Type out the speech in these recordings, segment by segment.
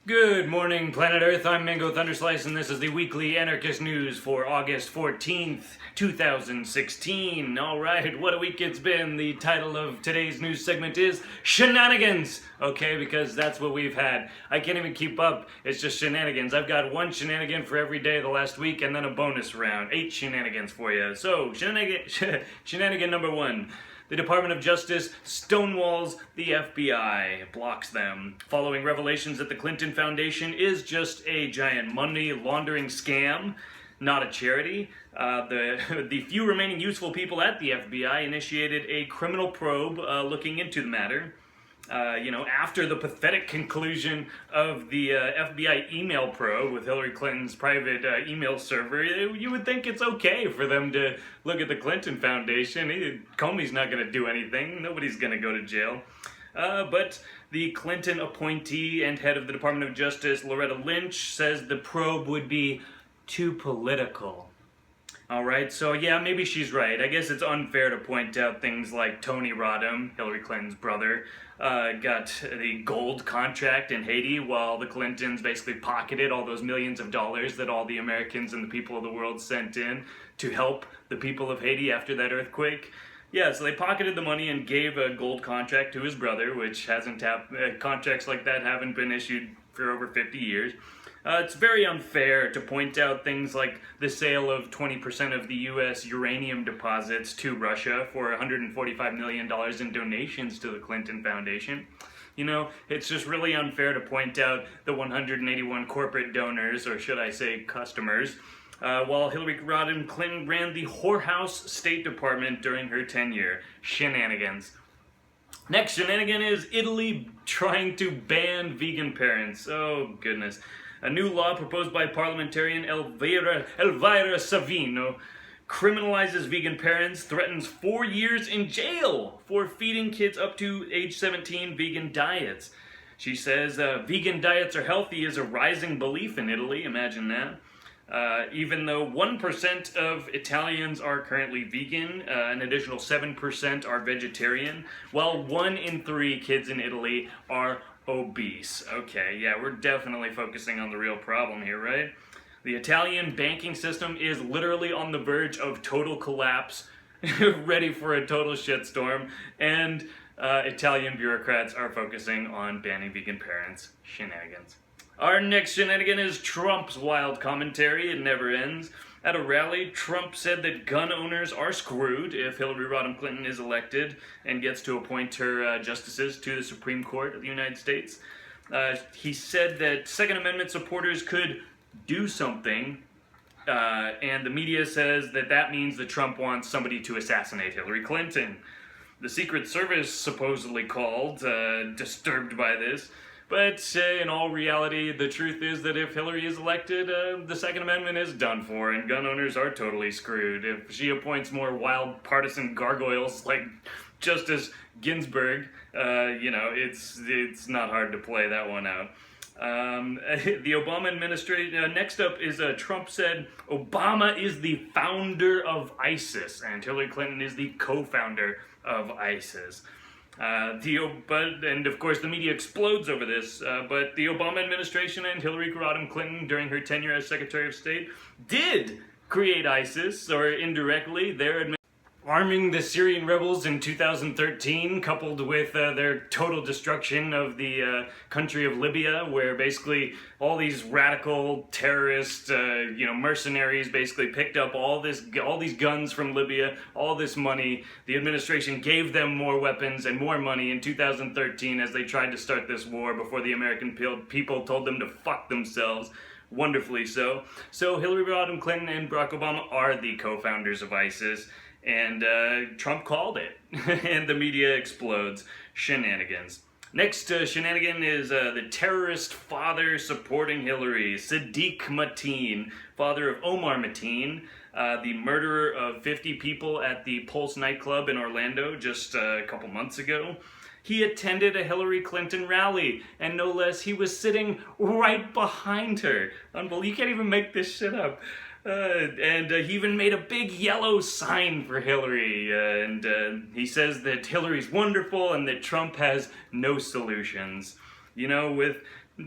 Good morning, planet Earth. I'm Mango Thunderslice, and this is the weekly Anarchist news for August 14th, 2016. Alright, what a week it's been. The title of today's news segment is Shenanigans! Okay, because that's what we've had. I can't even keep up. It's just shenanigans. I've got one shenanigan for every day of the last week, and then a bonus round. 8 shenanigans for you. So, shenanigan number 1. The Department of Justice stonewalls the FBI, blocks them, following revelations that the Clinton Foundation is just a giant money laundering scam, not a charity. The few remaining useful people at the FBI initiated a criminal probe looking into the matter. After the pathetic conclusion of the FBI email probe with Hillary Clinton's private email server, you would think it's okay for them to look at the Clinton Foundation. Comey's not going to do anything. Nobody's going to go to jail. But the Clinton appointee and head of the Department of Justice, Loretta Lynch, says the probe would be too political. Alright, so yeah, maybe she's right. I guess it's unfair to point out things like Tony Rodham, Hillary Clinton's brother, got the gold contract in Haiti while the Clintons basically pocketed all those millions of dollars that all the Americans and the people of the world sent in to help the people of Haiti after that earthquake. Yeah, so they pocketed the money and gave a gold contract to his brother, which hasn't contracts like that haven't been issued for over 50 years. It's very unfair to point out things like the sale of 20% of the U.S. uranium deposits to Russia for $145 million in donations to the Clinton Foundation. You know, it's just really unfair to point out the 181 corporate donors, or should I say customers, while Hillary Rodham Clinton ran the whorehouse State Department during her tenure. Shenanigans. Next shenanigan is Italy trying to ban vegan parents. Oh, goodness. A new law proposed by parliamentarian Elvira Savino criminalizes vegan parents, threatens 4 years in jail for feeding kids up to age 17 vegan diets. She says vegan diets are healthy is a rising belief in Italy, imagine that. Even though 1% of Italians are currently vegan, an additional 7% are vegetarian, while 1 in 3 kids in Italy are obese. Okay, yeah, we're definitely focusing on the real problem here, right? The Italian banking system is literally on the verge of total collapse, ready for a total shitstorm, and Italian bureaucrats are focusing on banning vegan parents. Shenanigans. Our next shenanigan is Trump's wild commentary. It never ends. At a rally, Trump said that gun owners are screwed if Hillary Rodham Clinton is elected and gets to appoint her justices to the Supreme Court of the United States. He said that Second Amendment supporters could do something, and the media says that that means that Trump wants somebody to assassinate Hillary Clinton. The Secret Service supposedly called, disturbed by this. But in all reality, the truth is that if Hillary is elected, the Second Amendment is done for, and gun owners are totally screwed. If she appoints more wild partisan gargoyles like Justice Ginsburg, it's not hard to play that one out. The Obama administration, next up is Trump said Obama is the founder of ISIS, and Hillary Clinton is the co-founder of ISIS. And of course the media explodes over this, but the Obama administration and Hillary Rodham Clinton during her tenure as Secretary of State did create ISIS, or indirectly, arming the Syrian rebels in 2013, coupled with their total destruction of the country of Libya, where basically all these radical terrorist, mercenaries basically picked up all these guns from Libya, all this money. The administration gave them more weapons and more money in 2013 as they tried to start this war before the American people told them to fuck themselves. Wonderfully so. So Hillary Rodham Clinton and Barack Obama are the co-founders of ISIS. And Trump called it, and the media explodes. Shenanigans. Next shenanigan is the terrorist father supporting Hillary, Sadiq Mateen, father of Omar Mateen, the murderer of 50 people at the Pulse nightclub in Orlando just a couple months ago. He attended a Hillary Clinton rally, and no less, he was sitting right behind her. Unbelievable. You can't even make this shit up. And he even made a big yellow sign for Hillary, and he says that Hillary's wonderful and that Trump has no solutions. You know, with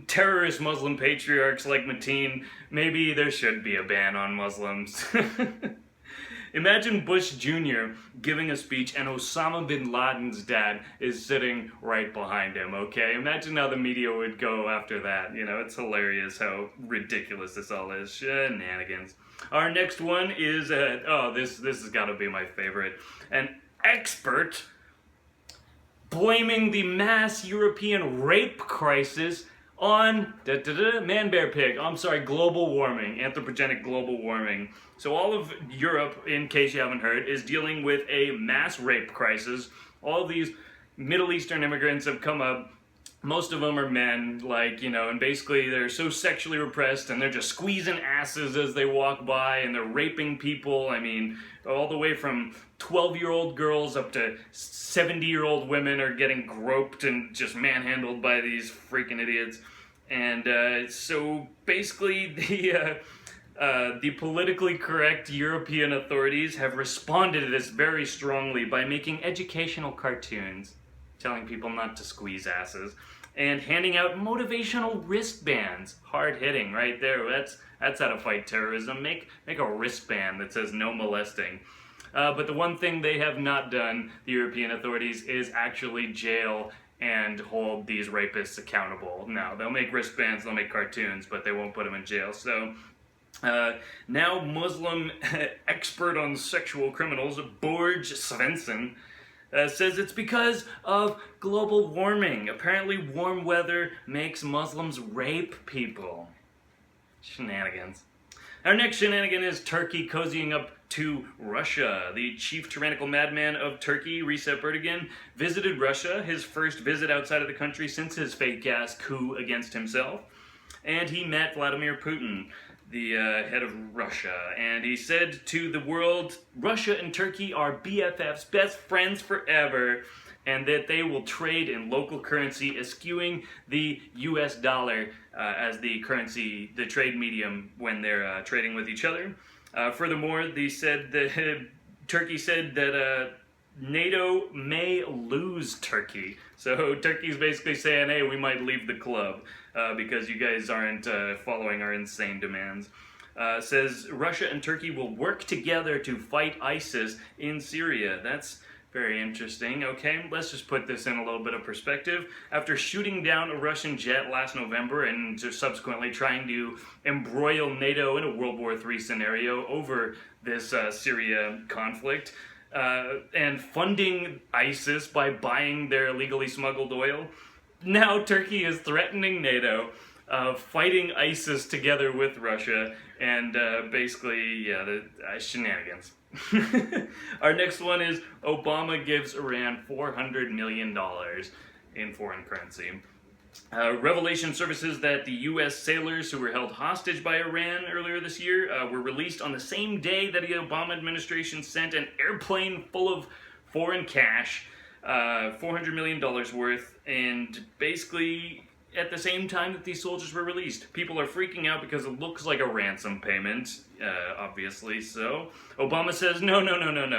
terrorist Muslim patriarchs like Mateen, maybe there should be a ban on Muslims. Imagine Bush Jr. giving a speech and Osama bin Laden's dad is sitting right behind him, okay? Imagine how the media would go after that. You know, it's hilarious how ridiculous this all is. Shenanigans. Our next one is, this has got to be my favorite. An expert blaming the mass European rape crisis on global warming, anthropogenic global warming. So all of Europe, in case you haven't heard, is dealing with a mass rape crisis. All of these Middle Eastern immigrants have come up. Most of them are men, like, you know, and basically they're so sexually repressed and they're just squeezing asses as they walk by and they're raping people. I mean, all the way from 12-year-old girls up to 70-year-old women are getting groped and just manhandled by these freaking idiots. And so basically the politically correct European authorities have responded to this very strongly by making educational cartoons telling people not to squeeze asses and handing out motivational wristbands. Hard hitting right there. That's how to fight terrorism. Make a wristband that says no molesting. But the one thing they have not done, the European authorities, is actually jail and hold these rapists accountable. Now, they'll make wristbands, they'll make cartoons, but they won't put them in jail. So now Muslim expert on sexual criminals, Borge Svensson, says it's because of global warming. Apparently warm weather makes Muslims rape people. Shenanigans. Our next shenanigan is Turkey cozying up to Russia. The chief tyrannical madman of Turkey, Recep Erdogan, visited Russia, his first visit outside of the country since his fake-ass coup against himself. And he met Vladimir Putin, the head of Russia, and he said to the world, Russia and Turkey are BFFs, best friends forever, and that they will trade in local currency, eschewing the US dollar as the currency, the trade medium when they're trading with each other. Furthermore, they said that Turkey said that NATO may lose Turkey. So Turkey's basically saying, hey, we might leave the club because you guys aren't following our insane demands. Says Russia and Turkey will work together to fight ISIS in Syria. That's very interesting. Okay, let's just put this in a little bit of perspective. After shooting down a Russian jet last November and subsequently trying to embroil NATO in a World War III scenario over this Syria conflict, and funding ISIS by buying their illegally smuggled oil, now Turkey is threatening NATO, fighting ISIS together with Russia, and basically, yeah, the shenanigans. Our next one is Obama gives Iran $400 million in foreign currency. Revelation surfaces that the U.S. sailors who were held hostage by Iran earlier this year were released on the same day that the Obama administration sent an airplane full of foreign cash, $400 million worth, and basically at the same time that these soldiers were released. People are freaking out because it looks like a ransom payment, obviously so. Obama says, no,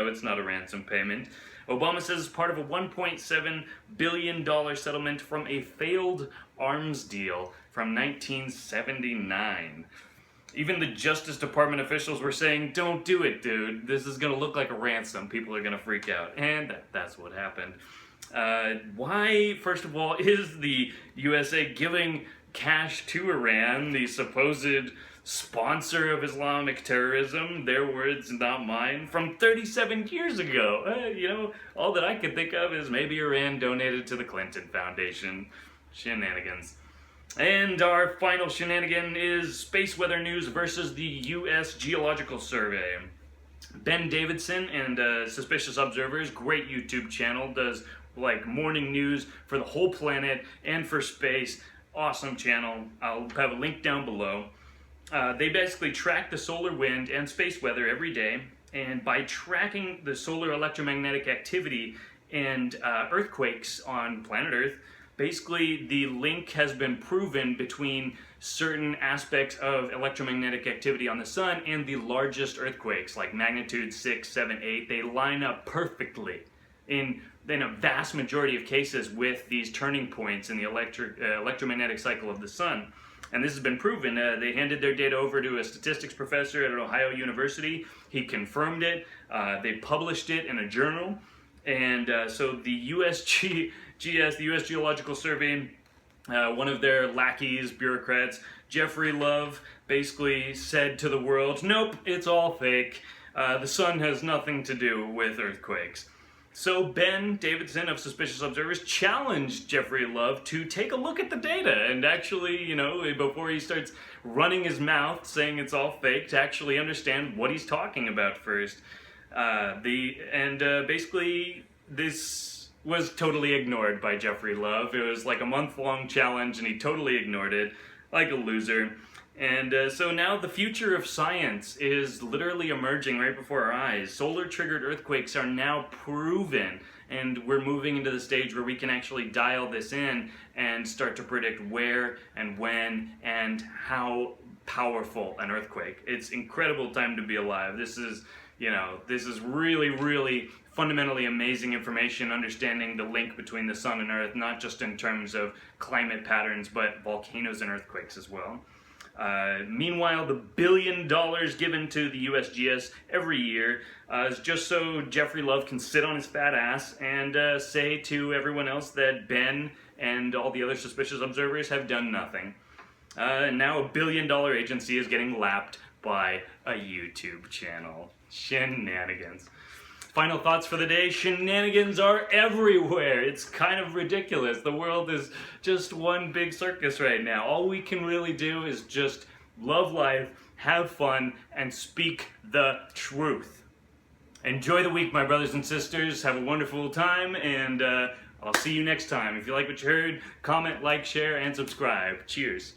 it's not a ransom payment. Obama says it's part of a $1.7 billion settlement from a failed arms deal from 1979. Even the Justice Department officials were saying, don't do it, dude. This is going to look like a ransom. People are going to freak out. And that's what happened. Why, first of all, is the USA giving cash to Iran, the supposed sponsor of Islamic terrorism, their words, not mine, from 37 years ago? You know, all that I could think of is maybe Iran donated to the Clinton Foundation. Shenanigans. And our final shenanigan is SPACEWEATHERNEWS versus the U.S. Geological Survey. Ben Davidson and Suspicious Observers, great YouTube channel, does like morning news for the whole planet and for space. Awesome channel. I'll have a link down below. They basically track the solar, wind, and space weather every day, and by tracking the solar electromagnetic activity and earthquakes on planet Earth, basically the link has been proven between certain aspects of electromagnetic activity on the sun and the largest earthquakes, like magnitude 6, 7, 8. They line up perfectly in a vast majority of cases with these turning points in the electromagnetic cycle of the sun. And this has been proven. They handed their data over to a statistics professor at Ohio University. He confirmed it. They published it in a journal. And so the USGS, the U.S. Geological Survey, one of their lackeys, bureaucrats, Jeffrey Love, basically said to the world, nope, it's all fake. The sun has nothing to do with earthquakes. So Ben Davidson of Suspicious Observers challenged Jeffrey Love to take a look at the data and actually, before he starts running his mouth saying it's all fake, to actually understand what he's talking about first. Basically, this was totally ignored by Jeffrey Love. It was like a month-long challenge and he totally ignored it, like a loser. And so now the future of science is literally emerging right before our eyes. Solar-triggered earthquakes are now proven, and we're moving into the stage where we can actually dial this in and start to predict where and when and how powerful an earthquake. It's incredible time to be alive. This is really, really fundamentally amazing information, understanding the link between the sun and earth, not just in terms of climate patterns, but volcanoes and earthquakes as well. Meanwhile, the $1 billion given to the USGS every year is just so Jeffrey Love can sit on his fat ass and say to everyone else that Ben and all the other suspicious observers have done nothing. And now a $1 billion agency is getting lapped by a YouTube channel. Shenanigans. Final thoughts for the day. Shenanigans are everywhere. It's kind of ridiculous. The world is just one big circus right now. All we can really do is just love life, have fun, and speak the truth. Enjoy the week, my brothers and sisters. Have a wonderful time, and I'll see you next time. If you like what you heard, comment, like, share, and subscribe. Cheers.